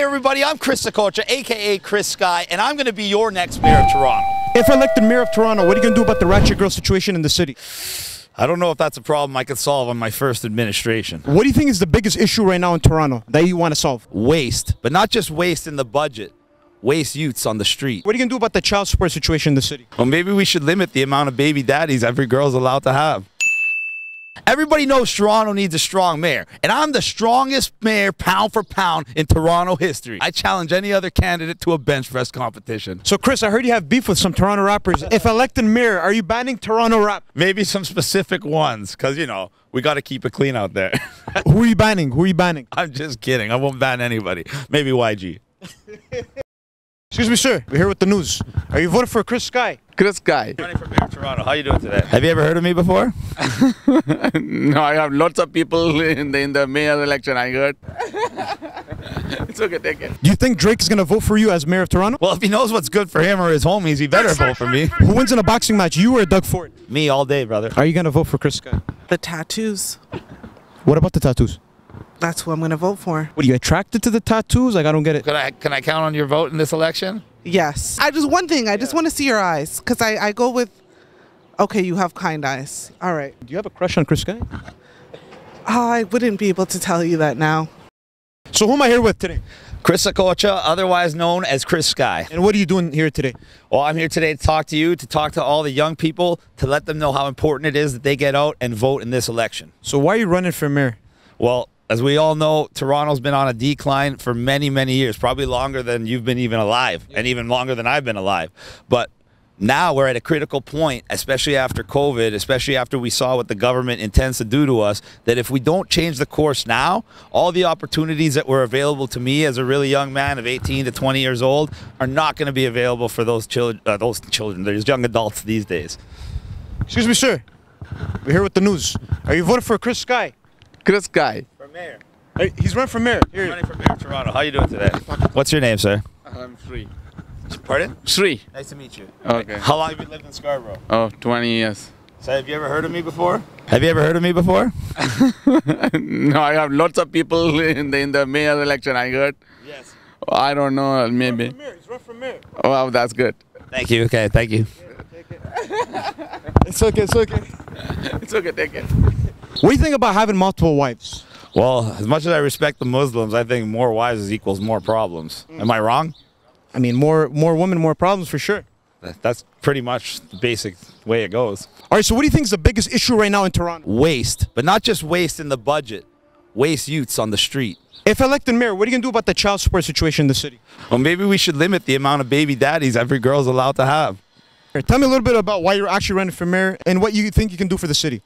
Hey everybody, I'm Blocktalkto, aka Chris Sky, and I'm going to be your next mayor of Toronto. If elected mayor of Toronto, what are you going to do about the ratchet girl situation in the city? I don't know if that's a problem I could solve on my first administration. What do you think is the biggest issue right now in Toronto that you want to solve? Waste, but not just waste in the budget. Waste youths on the street. What are you going to do about the child support situation in the city? Well, maybe we should limit the amount of baby daddies every girl's allowed to have. Everybody knows Toronto needs a strong mayor, and I'm the strongest mayor pound for pound in Toronto history. I challenge any other candidate to a bench press competition. So Chris, I heard you have beef with some Toronto rappers. If elected mayor, are you banning Toronto rap? Maybe some specific ones, because, you know, we got to keep it clean out there. Who are you banning? Who are you banning? I'm just kidding. I won't ban anybody. Maybe YG. Excuse me, sir. We're here with the news. Are you voting for Chris Sky? Chris Sky. Running for mayor of Toronto. How you doing today? Have you ever heard of me before? No, I have lots of people in the mayor election, I heard. It's okay, take it. Do you think Drake is going to vote for you as mayor of Toronto? Well, if he knows what's good for him or his homies, he better vote for me. Who wins in a boxing match, you or Doug Ford? Me all day, brother. Are you going to vote for Chris Sky? The tattoos. What about the tattoos? That's who I'm going to vote for. What, are you attracted to the tattoos? Like, I don't get it. Can I count on your vote in this election? Yes. I just want to see your eyes. Because I go with, okay, you have kind eyes. All right. Do you have a crush on Chris Sky? I wouldn't be able to tell you that now. So who am I here with today? Blocktalkto, otherwise known as Chris Sky. And what are you doing here today? Well, I'm here today to talk to you, to talk to all the young people, to let them know how important it is that they get out and vote in this election. So why are you running for mayor? Well, as we all know, Toronto's been on a decline for many, many years, probably longer than you've been even alive, and even longer than I've been alive. But now we're at a critical point, especially after COVID, especially after we saw what the government intends to do to us, that if we don't change the course now, all the opportunities that were available to me as a really young man of 18 to 20 years old are not going to be available for those children, those young adults these days. Excuse me, sir. We're here with the news. Are you voting for Chris Sky? Chris Sky. For mayor. Hey, he's running for mayor. Here. Running for mayor of Toronto. How you doing today? What's your name, sir? I'm Sri. Pardon? Sri. Nice to meet you. Okay. How long have you lived in Scarborough? Oh, 20 years. So have you ever heard of me before? Have you ever heard of me before? No, I have lots of people in the mayor election, I heard. Yes. I don't know, maybe. He's running for mayor. Oh, wow, that's good. Thank you. Okay, thank you. It's okay, it's okay. It's okay, take it. What do you think about having multiple wives? Well, as much as I respect the Muslims, I think more wives equals more problems. Am I wrong? I mean, more women, more problems for sure. That's pretty much the basic way it goes. All right, so what do you think is the biggest issue right now in Toronto? Waste, but not just waste in the budget. Waste youths on the street. If elected mayor, what are you going to do about the child support situation in the city? Well, maybe we should limit the amount of baby daddies every girl's allowed to have. Tell me a little bit about why you're actually running for mayor and what you think you can do for the city.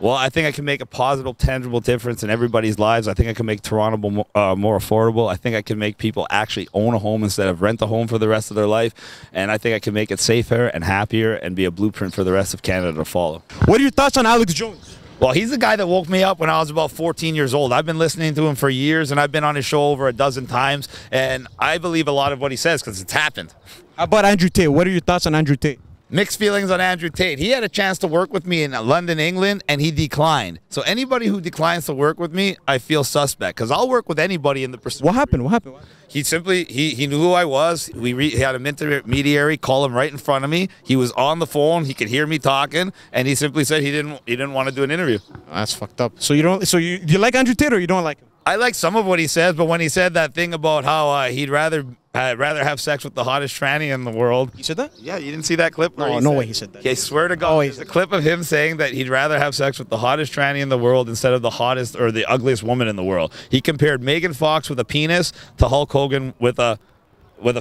Well, I think I can make a positive, tangible difference in everybody's lives. I think I can make Toronto more affordable. I think I can make people actually own a home instead of rent a home for the rest of their life. And I think I can make it safer and happier and be a blueprint for the rest of Canada to follow. What are your thoughts on Alex Jones? Well, he's the guy that woke me up when I was about 14 years old. I've been listening to him for years, and I've been on his show over a dozen times. And I believe a lot of what he says because it's happened. How about Andrew Tate? What are your thoughts on Andrew Tate? Mixed feelings on Andrew Tate. He had a chance to work with me in London, England, and he declined. So anybody who declines to work with me, I feel suspect because I'll work with anybody in the pursuit. What happened? What happened? He simply, he knew who I was. He had an intermediary call him right in front of me. He was on the phone. He could hear me talking, and he simply said he didn't want to do an interview. That's fucked up. So you like Andrew Tate or you don't like him? I like some of what he says, but when he said that thing about how he'd rather have sex with the hottest tranny in the world. He said that? Yeah, you didn't see that clip? No way he said that. I swear to God, there's a clip of him saying that he'd rather have sex with the hottest tranny in the world instead of the hottest or the ugliest woman in the world. He compared Megan Fox with a penis to Hulk Hogan with a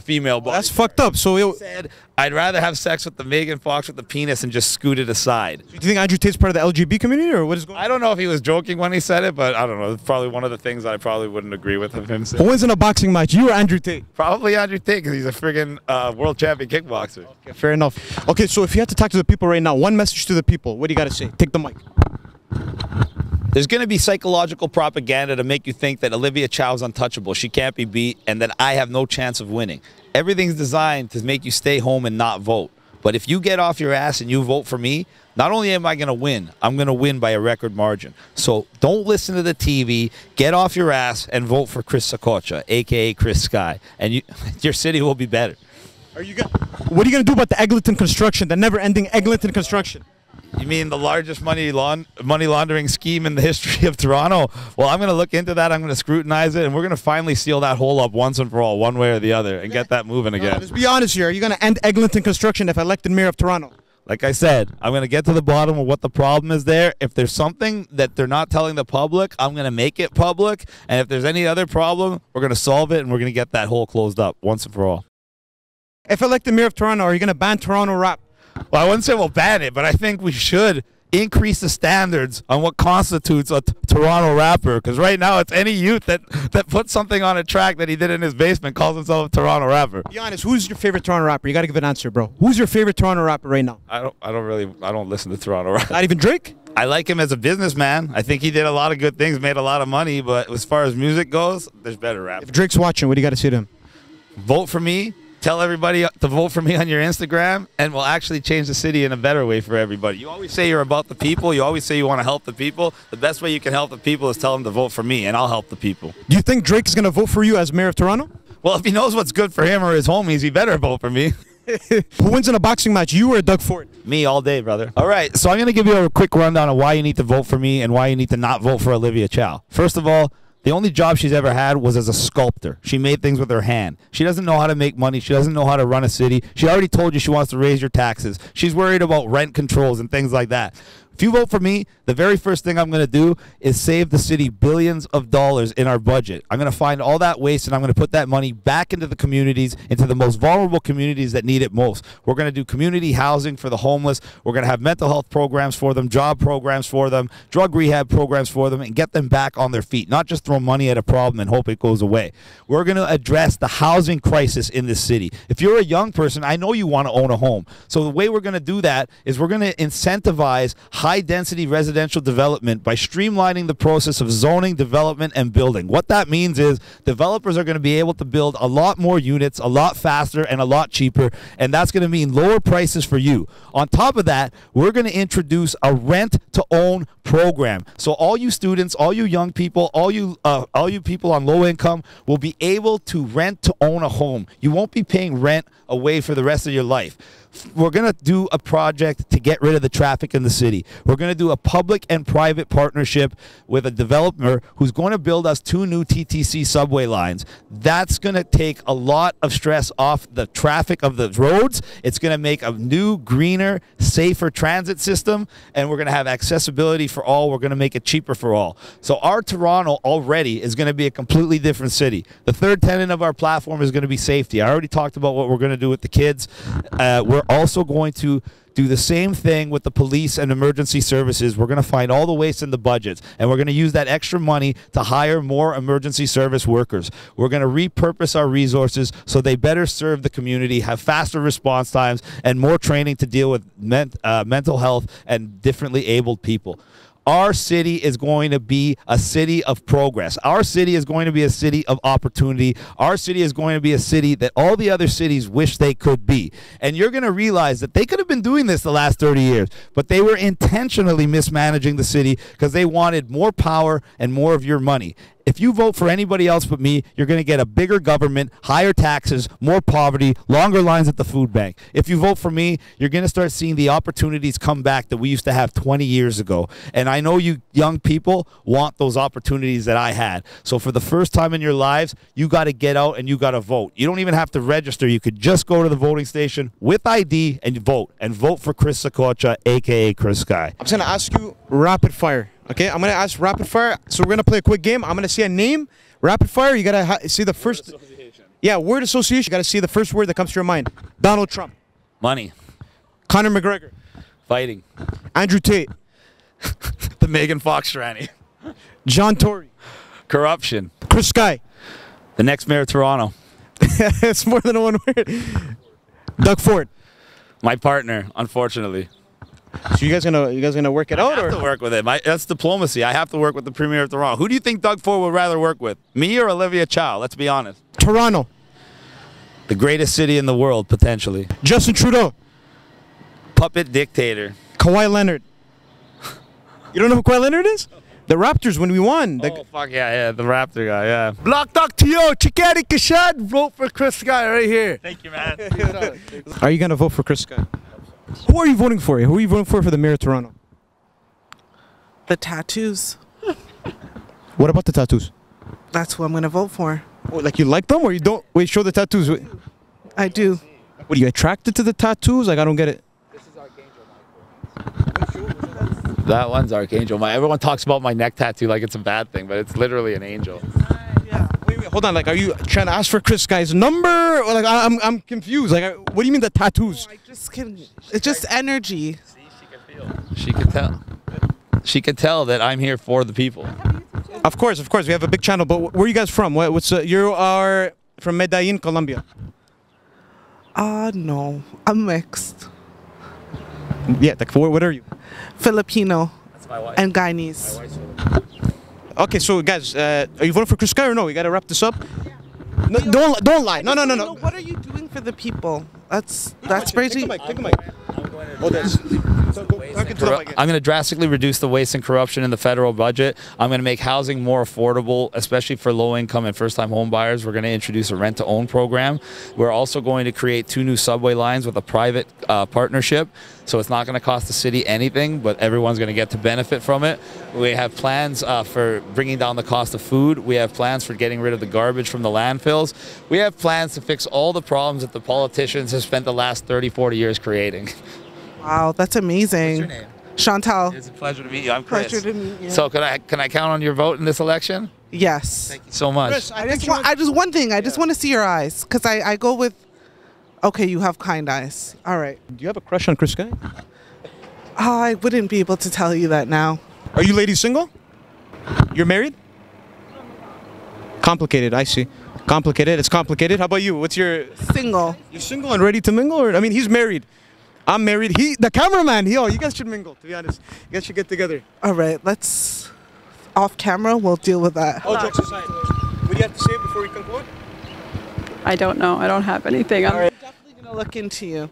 female body. That's fucked up. So he said, I'd rather have sex with the Megan Fox with the penis and just scoot it aside. Do you think Andrew Tate's part of the LGBT community or what is going on? I don't know if he was joking when he said it, but I don't know. It's probably one of the things that I probably wouldn't agree with him saying. Who wins in a boxing match, you or Andrew Tate? Probably Andrew Tate because he's a friggin' world champion kickboxer. Okay, fair enough. Okay, so if you had to talk to the people right now, one message to the people, what do you got to say? Take the mic. There's going to be psychological propaganda to make you think that Olivia Chow's untouchable, she can't be beat, and that I have no chance of winning. Everything's designed to make you stay home and not vote. But if you get off your ass and you vote for me, not only am I going to win, I'm going to win by a record margin. So don't listen to the TV. Get off your ass and vote for Chris Sakocha, a.k.a. Chris Sky. And your city will be better. What are you going to do about the Eglinton construction, the never-ending Eglinton construction? You mean the largest money laundering scheme in the history of Toronto? Well, I'm going to look into that. I'm going to scrutinize it, and we're going to finally seal that hole up once and for all, one way or the other, and get that moving again. Let's be honest here. Are you going to end Eglinton construction if elected mayor of Toronto? Like I said, I'm going to get to the bottom of what the problem is there. If there's something that they're not telling the public, I'm going to make it public. And if there's any other problem, we're going to solve it, and we're going to get that hole closed up once and for all. If elected mayor of Toronto, are you going to ban Toronto rap? Well, I wouldn't say we'll ban it, but I think we should increase the standards on what constitutes a Toronto rapper. Because right now, it's any youth that puts something on a track that he did in his basement calls himself a Toronto rapper. Be honest, who's your favorite Toronto rapper? You got to give an answer, bro. Who's your favorite Toronto rapper right now? I don't listen to Toronto rap. Not even Drake? I like him as a businessman. I think he did a lot of good things, made a lot of money. But as far as music goes, there's better rap. If Drake's watching, what do you got to say to him? Vote for me. Tell everybody to vote for me on your Instagram, and we'll actually change the city in a better way for everybody. You always say you're about the people. You always say you want to help the people. The best way you can help the people is tell them to vote for me, and I'll help the people. Do you think Drake is going to vote for you as mayor of Toronto? Well, if he knows what's good for him or his homies, he better vote for me. Who wins in a boxing match, you or Doug Ford? Me all day, brother. All right, so I'm going to give you a quick rundown of why you need to vote for me and why you need to not vote for Olivia Chow. First of all, the only job she's ever had was as a sculptor. She made things with her hand. She doesn't know how to make money. She doesn't know how to run a city. She already told you she wants to raise your taxes. She's worried about rent controls and things like that. If you vote for me, the very first thing I'm going to do is save the city billions of dollars in our budget. I'm going to find all that waste, and I'm going to put that money back into the communities, into the most vulnerable communities that need it most. We're going to do community housing for the homeless. We're going to have mental health programs for them, job programs for them, drug rehab programs for them, and get them back on their feet, not just throw money at a problem and hope it goes away. We're going to address the housing crisis in this city. If you're a young person, I know you want to own a home. So the way we're going to do that is we're going to incentivize high-density residential development by streamlining the process of zoning, development, and building. What that means is developers are going to be able to build a lot more units, a lot faster, and a lot cheaper, and that's going to mean lower prices for you. On top of that, we're going to introduce a rent-to-own program. So all you students, all you young people, all you people on low income will be able to rent to own a home. You won't be paying rent away for the rest of your life. We're going to do a project to get rid of the traffic in the city. We're going to do a public and private partnership with a developer who's going to build us 2 new TTC subway lines. That's going to take a lot of stress off the traffic of the roads. It's going to make a new, greener, safer transit system, and we're going to have accessibility for all. We're going to make it cheaper for all. So our Toronto already is going to be a completely different city. The third tenet of our platform is going to be safety. I already talked about what we're going to do with the kids. We're also going to do the same thing with the police and emergency services. We're going to find all the waste in the budgets, and we're going to use that extra money to hire more emergency service workers. We're going to repurpose our resources so they better serve the community, have faster response times, and more training to deal with mental health and differently abled people. Our city is going to be a city of progress. Our city is going to be a city of opportunity. Our city is going to be a city that all the other cities wish they could be. And you're going to realize that they could have been doing this the last 30 years, but they were intentionally mismanaging the city because they wanted more power and more of your money. If you vote for anybody else but me, you're going to get a bigger government, higher taxes, more poverty, longer lines at the food bank. If you vote for me, you're going to start seeing the opportunities come back that we used to have 20 years ago. And I know you young people want those opportunities that I had. So for the first time in your lives, you got to get out and you got to vote. You don't even have to register. You could just go to the voting station with ID and vote for Chris Sakocha, a.k.a. Chris Sky. I'm just going to ask you rapid fire. Okay, I'm going to ask rapid fire. So we're going to play a quick game. I'm going to say a name. Rapid fire, you got to see the first. Word association. You got to see the first word that comes to your mind. Donald Trump. Money. Conor McGregor. Fighting. Andrew Tate. The Megan Fox tranny. John Tory. Corruption. Chris Sky. The next mayor of Toronto. It's more than one word. Doug Ford. My partner, unfortunately. So you guys gonna work it out? I have to work with it. That's diplomacy. I have to work with the Premier of Toronto. Who do you think Doug Ford would rather work with? Me or Olivia Chow? Let's be honest. Toronto. The greatest city in the world, potentially. Justin Trudeau. Puppet dictator. Kawhi Leonard. You don't know who Kawhi Leonard is? The Raptors when we won. Oh, fuck yeah, the Raptor guy, yeah. Blocktalkto, Chikari Kashad, vote for Chris Guy right here. Thank you, man. Are you going to vote for Chris Scott? Who are you voting for? Who are you voting for the mayor of Toronto? The tattoos. What about the tattoos? That's who I'm going to vote for. Oh, like you like them or you don't? Wait, show the tattoos. Wait. I do. What, are you attracted to the tattoos? Like, I don't get it. That one's Archangel. Everyone talks about my neck tattoo like it's a bad thing, but it's literally an angel. Yeah. Wait, hold on. Like, are you trying to ask for Chris Guy's number? Or like, I'm confused. Like, what do you mean the tattoos? I just can. It's just energy. See, she can feel. She can tell. She can tell that I'm here for the people. Of course. We have a big channel. But where are you guys from? You are from Medellin, Colombia. No. I'm mixed. Yeah. Like, what are you? Filipino That's my wife. and Guyanese. Okay, so guys, are you voting for Chris Guy or no? We gotta wrap this up. No, don't lie. No. What are you doing for the people? That's crazy. Take the mic. Hold this. I'm going to drastically reduce the waste and corruption in the federal budget. I'm going to make housing more affordable, especially for low-income and first-time home buyers. We're going to introduce a rent-to-own program. We're also going to create 2 new subway lines with a private partnership. So it's not going to cost the city anything, but everyone's going to get to benefit from it. We have plans for bringing down the cost of food. We have plans for getting rid of the garbage from the landfills. We have plans to fix all the problems that the politicians have spent the last 30, 40 years creating. Wow, that's amazing. What's your name? Chantal. It's a pleasure to meet you. I'm Chris. Pleasure to meet you. So can I count on your vote in this election? Yes. Thank you so much. Chris, I just want to see your eyes because I go with. Okay, you have kind eyes. All right. Do you have a crush on Chris Guy? I wouldn't be able to tell you that now. Are you ladies single? You're married? Complicated, I see. Complicated, it's complicated. How about you? What's your... Single. You're single and ready to mingle? Or, I mean, he's married. I'm married. The cameraman, you guys should mingle, to be honest. You guys should get together. All right, let's... Off camera, we'll deal with that. All jokes aside. What do you have to say before we conclude? I don't know. I don't have anything. All right. I'm definitely going to look into you.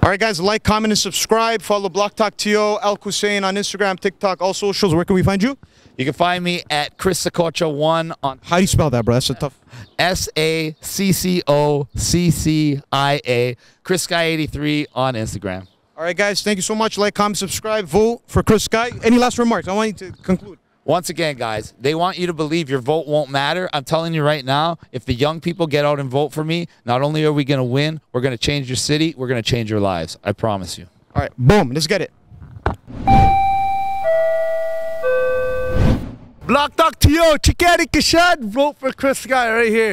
All right, guys, like, comment, and subscribe. Follow Blocktalkto, El Hussein on Instagram, TikTok, all socials. Where can we find you? You can find me at Chris Sacocha1 on How do you spell that, bro? That's a tough... SACCOCCIA, Chris Guy 83 on Instagram. All right, guys, thank you so much. Like, comment, subscribe, vote for Chris Guy. Any last remarks? I want you to conclude. Once again, guys, they want you to believe your vote won't matter. I'm telling you right now, if the young people get out and vote for me, not only are we going to win, we're going to change your city, we're going to change your lives. I promise you. All right, boom, let's get it. Blocktalkto, Chikari Kashad, vote for Chris Guy right here.